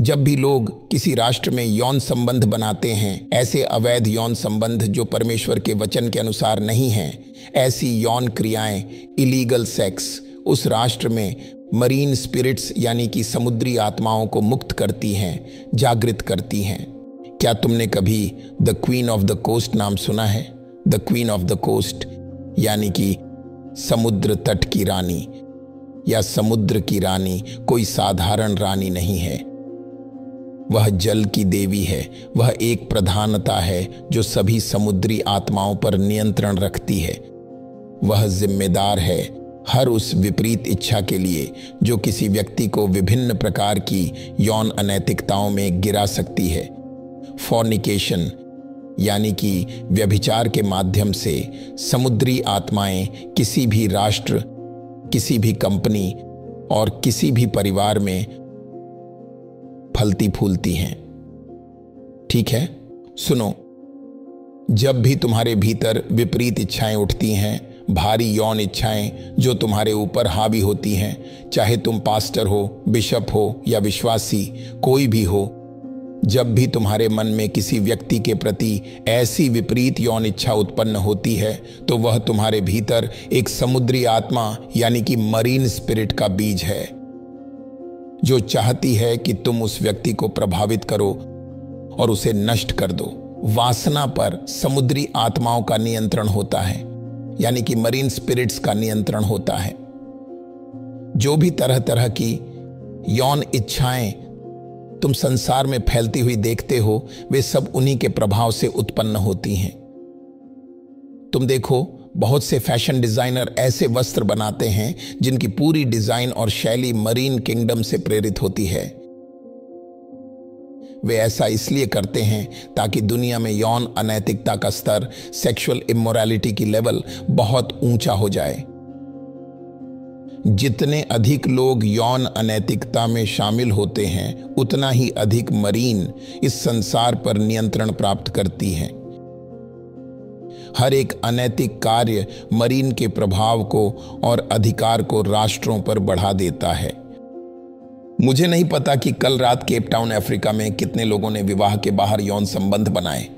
जब भी लोग किसी राष्ट्र में यौन संबंध बनाते हैं, ऐसे अवैध यौन संबंध जो परमेश्वर के वचन के अनुसार नहीं हैं, ऐसी यौन क्रियाएं, इलीगल सेक्स, उस राष्ट्र में मरीन स्पिरिट्स यानी कि समुद्री आत्माओं को मुक्त करती हैं, जागृत करती हैं। क्या तुमने कभी the queen of the coast नाम सुना है? The queen of the coast यानी कि समुद्र तट की रानी या समुद्र की रानी कोई साधारण रानी नहीं है। वह जल की देवी है। वह एक प्रधानता है जो सभी समुद्री आत्माओं पर नियंत्रण रखती है। वह जिम्मेदार है हर उस विपरीत इच्छा के लिए जो किसी व्यक्ति को विभिन्न प्रकार की यौन अनैतिकताओं में गिरा सकती है। फॉर्निकेशन यानी कि व्यभिचार के माध्यम से समुद्री आत्माएं किसी भी राष्ट्र, किसी भी कंपनी और किसी भी परिवार में फलती फूलती हैं। ठीक है, सुनो, जब भी तुम्हारे भीतर विपरीत इच्छाएं उठती हैं, भारी यौन इच्छाएं जो तुम्हारे ऊपर हावी होती हैं, चाहे तुम पास्टर हो, बिशप हो या विश्वासी, कोई भी हो, जब भी तुम्हारे मन में किसी व्यक्ति के प्रति ऐसी विपरीत यौन इच्छा उत्पन्न होती है, तो वह तुम्हारे भीतर एक समुद्री आत्मा यानी कि मरीन स्पिरिट का बीज है जो चाहती है कि तुम उस व्यक्ति को प्रभावित करो और उसे नष्ट कर दो। वासना पर समुद्री आत्माओं का नियंत्रण होता है, यानी कि मरीन स्पिरिट्स का नियंत्रण होता है। जो भी तरह तरह की यौन इच्छाएं तुम संसार में फैलती हुई देखते हो, वे सब उन्हीं के प्रभाव से उत्पन्न होती हैं। तुम देखो, बहुत से फैशन डिजाइनर ऐसे वस्त्र बनाते हैं जिनकी पूरी डिजाइन और शैली मरीन किंगडम से प्रेरित होती है। वे ऐसा इसलिए करते हैं ताकि दुनिया में यौन अनैतिकता का स्तर, सेक्सुअल इमोरैलिटी की लेवल बहुत ऊंचा हो जाए। जितने अधिक लोग यौन अनैतिकता में शामिल होते हैं, उतना ही अधिक मरीन इस संसार पर नियंत्रण प्राप्त करती हैं। हर एक अनैतिक कार्य मरीन के प्रभाव को और अधिकार को राष्ट्रों पर बढ़ा देता है। मुझे नहीं पता कि कल रात केप टाउन अफ्रीका में कितने लोगों ने विवाह के बाहर यौन संबंध बनाए।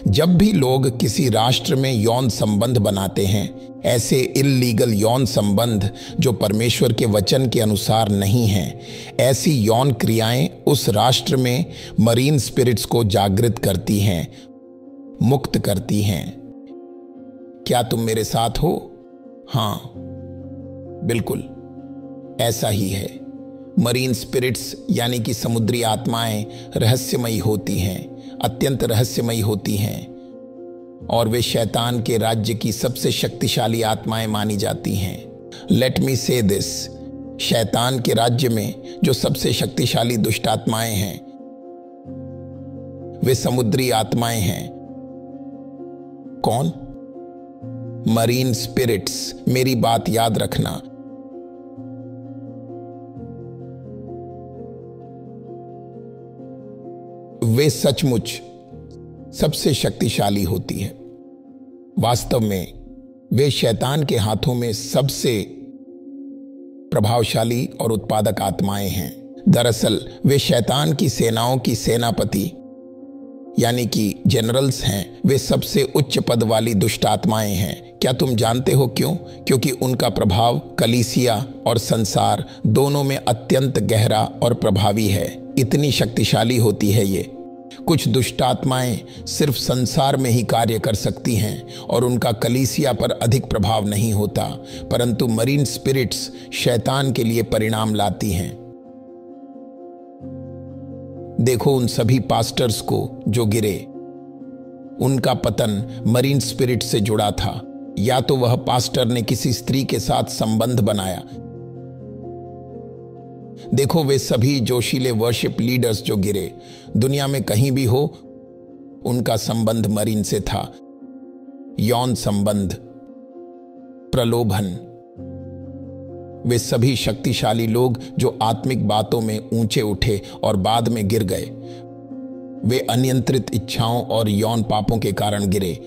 जब भी लोग किसी राष्ट्र में यौन संबंध बनाते हैं, ऐसे इल्लीगल यौन संबंध जो परमेश्वर के वचन के अनुसार नहीं हैं, ऐसी यौन क्रियाएं उस राष्ट्र में मरीन स्पिरिट्स को जागृत करती हैं, मुक्त करती हैं। क्या तुम मेरे साथ हो? हां, बिल्कुल ऐसा ही है। मरीन स्पिरिट्स यानी कि समुद्री आत्माएं रहस्यमयी होती हैं, अत्यंत रहस्यमयी होती हैं, और वे शैतान के राज्य की सबसे शक्तिशाली आत्माएं मानी जाती हैं। लेट मी से दिस, शैतान के राज्य में जो सबसे शक्तिशाली दुष्ट आत्माएं हैं, वे समुद्री आत्माएं हैं। कौन? Marine spirits. मेरी बात याद रखना। वे सचमुच सबसे शक्तिशाली होती है। वास्तव में वे शैतान के हाथों में सबसे प्रभावशाली और उत्पादक आत्माएं हैं। दरअसल वे शैतान की सेनाओं की सेनापति यानी कि जनरल्स हैं। वे सबसे उच्च पद वाली दुष्ट आत्माएं हैं। क्या तुम जानते हो क्यों? क्योंकि उनका प्रभाव कलीसिया और संसार दोनों में अत्यंत गहरा और प्रभावी है। इतनी शक्तिशाली होती है ये। कुछ दुष्ट आत्माएं सिर्फ संसार में ही कार्य कर सकती हैं और उनका कलीसिया पर अधिक प्रभाव नहीं होता, परंतु मरीन स्पिरिट्स शैतान के लिए परिणाम लाती हैं। देखो उन सभी पास्टर्स को जो गिरे, उनका पतन मरीन स्पिरिट से जुड़ा था। या तो वह पास्टर ने किसी स्त्री के साथ संबंध बनाया। देखो वे सभी जोशीले वर्शिप लीडर्स जो गिरे, दुनिया में कहीं भी हो, उनका संबंध मरीन से था। यौन संबंध, प्रलोभन। वे सभी शक्तिशाली लोग जो आत्मिक बातों में ऊंचे उठे और बाद में गिर गए, वे अनियंत्रित इच्छाओं और यौन पापों के कारण गिरे।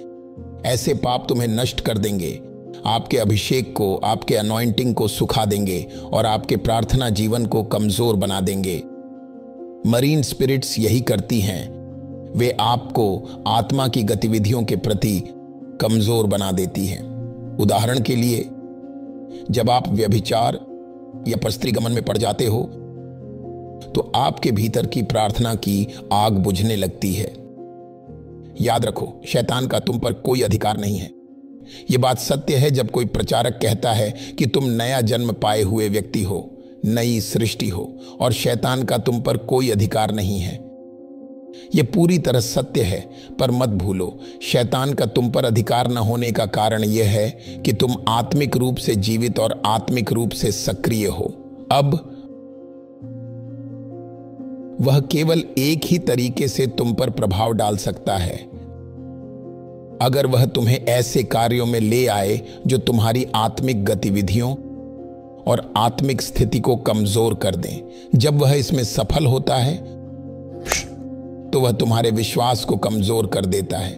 ऐसे पाप तुम्हें नष्ट कर देंगे, आपके अभिषेक को, आपके अनॉइंटिंग को सुखा देंगे और आपके प्रार्थना जीवन को कमजोर बना देंगे। मरीन स्पिरिट्स यही करती हैं, वे आपको आत्मा की गतिविधियों के प्रति कमजोर बना देती हैं। उदाहरण के लिए, जब आप व्यभिचार या परस्त्रीगमन में पड़ जाते हो तो आपके भीतर की प्रार्थना की आग बुझने लगती है। याद रखो, शैतान का तुम पर कोई अधिकार नहीं है। यह बात सत्य है जब कोई प्रचारक कहता है कि तुम नया जन्म पाए हुए व्यक्ति हो, नई सृष्टि हो और शैतान का तुम पर कोई अधिकार नहीं है। यह पूरी तरह सत्य है, पर मत भूलो, शैतान का तुम पर अधिकार न होने का कारण यह है कि तुम आत्मिक रूप से जीवित और आत्मिक रूप से सक्रिय हो। अब वह केवल एक ही तरीके से तुम पर प्रभाव डाल सकता है, अगर वह तुम्हें ऐसे कार्यों में ले आए जो तुम्हारी आत्मिक गतिविधियों और आत्मिक स्थिति को कमजोर कर दें। जब वह इसमें सफल होता है तो वह तुम्हारे विश्वास को कमजोर कर देता है,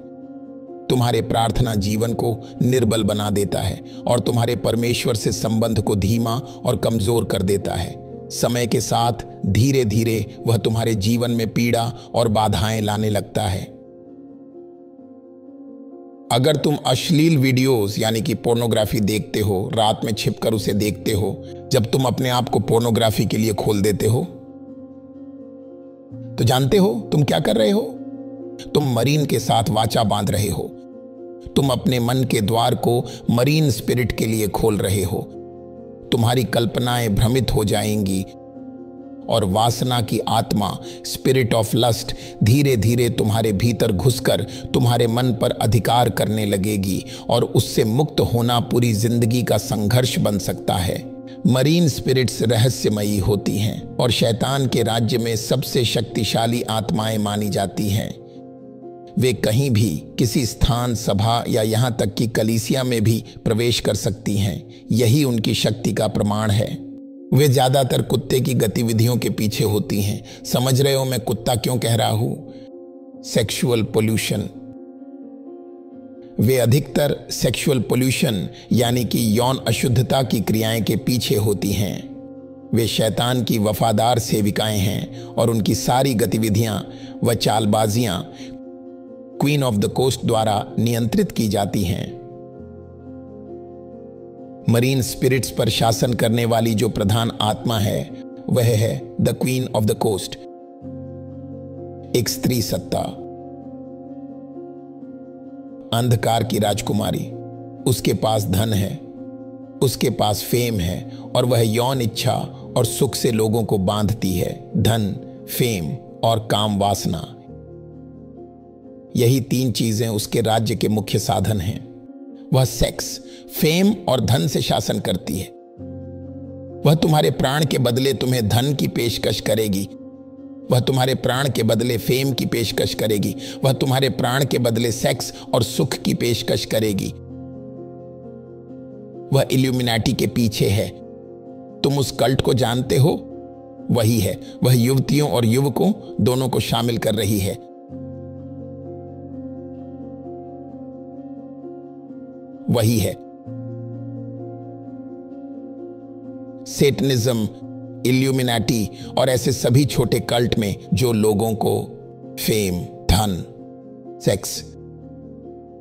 तुम्हारे प्रार्थना जीवन को निर्बल बना देता है और तुम्हारे परमेश्वर से संबंध को धीमा और कमजोर कर देता है। समय के साथ धीरे धीरे वह तुम्हारे जीवन में पीड़ा और बाधाएं लाने लगता है। अगर तुम अश्लील वीडियोस यानी कि पोर्नोग्राफी देखते हो, रात में छिपकर उसे देखते हो, जब तुम अपने आप को पोर्नोग्राफी के लिए खोल देते हो, तो जानते हो तुम क्या कर रहे हो? तुम मरीन के साथ वाचा बांध रहे हो। तुम अपने मन के द्वार को मरीन स्पिरिट के लिए खोल रहे हो। तुम्हारी कल्पनाएं भ्रमित हो जाएंगी और वासना की आत्मा, स्पिरिट ऑफ लस्ट, धीरे धीरे तुम्हारे भीतर घुसकर तुम्हारे मन पर अधिकार करने लगेगी और उससे मुक्त होना पूरी जिंदगी का संघर्ष बन सकता है। मरीन स्पिरिट्स रहस्यमयी होती हैं और शैतान के राज्य में सबसे शक्तिशाली आत्माएं मानी जाती हैं। वे कहीं भी, किसी स्थान, सभा या यहां तक कि कलीसिया में भी प्रवेश कर सकती हैं। यही उनकी शक्ति का प्रमाण है। वे ज्यादातर कुत्ते की गतिविधियों के पीछे होती हैं। समझ रहे हो मैं कुत्ता क्यों कह रहा हूं? Sexual pollution. वे अधिकतर सेक्सुअल पोल्यूशन यानी कि यौन अशुद्धता की क्रियाएं के पीछे होती हैं। वे शैतान की वफादार सेविकाएं हैं और उनकी सारी गतिविधियां व चालबाजियां क्वीन ऑफ द कोस्ट द्वारा नियंत्रित की जाती हैं। मरीन स्पिरिट्स पर शासन करने वाली जो प्रधान आत्मा है वह है the queen of the coast, एक स्त्री सत्ता, अंधकार की राजकुमारी। उसके पास धन है, उसके पास फेम है और वह यौन इच्छा और सुख से लोगों को बांधती है। धन, फेम और काम वासना, यही तीन चीजें उसके राज्य के मुख्य साधन हैं। वह सेक्स, फेम और धन से शासन करती है। वह तुम्हारे प्राण के बदले तुम्हें धन की पेशकश करेगी, वह तुम्हारे प्राण के बदले फेम की पेशकश करेगी, वह तुम्हारे प्राण के बदले सेक्स और सुख की पेशकश करेगी। वह इल्यूमिनाटी के पीछे है। तुम उस कल्ट को जानते हो? वही है। वह युवतियों और युवकों दोनों को शामिल कर रही है। वही है सेटनिज्म, इल्यूमिनाटी और ऐसे सभी छोटे कल्ट में जो लोगों को फेम, धन, सेक्स,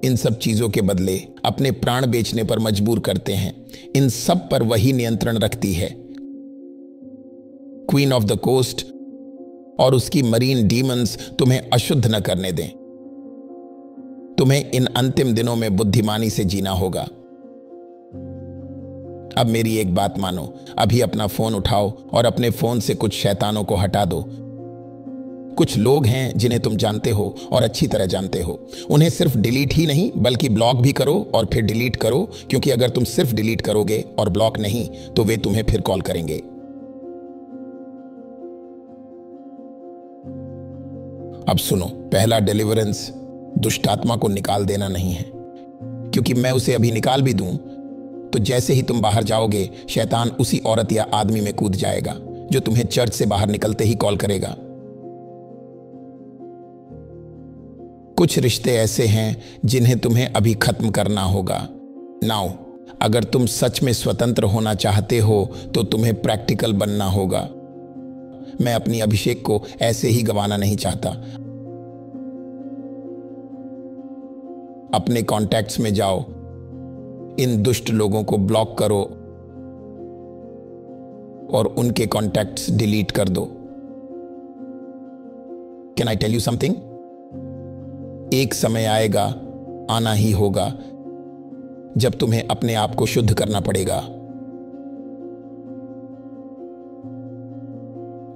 इन सब चीजों के बदले अपने प्राण बेचने पर मजबूर करते हैं। इन सब पर वही नियंत्रण रखती है। क्वीन ऑफ द कोस्ट और उसकी मरीन डीमंस तुम्हें अशुद्ध न करने दें। तुम्हें इन अंतिम दिनों में बुद्धिमानी से जीना होगा। अब मेरी एक बात मानो, अभी अपना फोन उठाओ और अपने फोन से कुछ शैतानों को हटा दो। कुछ लोग हैं जिन्हें तुम जानते हो और अच्छी तरह जानते हो। उन्हें सिर्फ डिलीट ही नहीं बल्कि ब्लॉक भी करो और फिर डिलीट करो, क्योंकि अगर तुम सिर्फ डिलीट करोगे और ब्लॉक नहीं तो वे तुम्हें फिर कॉल करेंगे। अब सुनो, पहला डिलीवरेंस दुष्ट आत्मा को निकाल देना नहीं है, क्योंकि मैं उसे अभी निकाल भी दूं तो जैसे ही तुम बाहर जाओगे शैतान उसी औरत या आदमी में कूद जाएगा जो तुम्हें चर्च से बाहर निकलते ही कॉल करेगा। कुछ रिश्ते ऐसे हैं जिन्हें तुम्हें अभी खत्म करना होगा। नाउ, अगर तुम सच में स्वतंत्र होना चाहते हो तो तुम्हें प्रैक्टिकल बनना होगा। मैं अपनी अभिषेक को ऐसे ही गंवाना नहीं चाहता। अपने कॉन्टैक्ट्स में जाओ, इन दुष्ट लोगों को ब्लॉक करो और उनके कॉन्टैक्ट्स डिलीट कर दो। Can I tell you something? एक समय आएगा, आना ही होगा, जब तुम्हें अपने आप को शुद्ध करना पड़ेगा।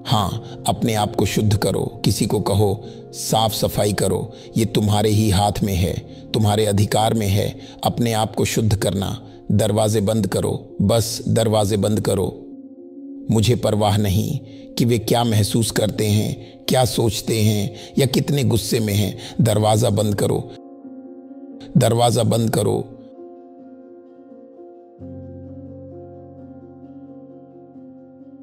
हाँ, अपने आप को शुद्ध करो। किसी को कहो साफ सफाई करो। ये तुम्हारे ही हाथ में है, तुम्हारे अधिकार में है अपने आप को शुद्ध करना। दरवाजे बंद करो, बस दरवाजे बंद करो। मुझे परवाह नहीं कि वे क्या महसूस करते हैं, क्या सोचते हैं या कितने गुस्से में हैं। दरवाजा बंद करो, दरवाजा बंद करो।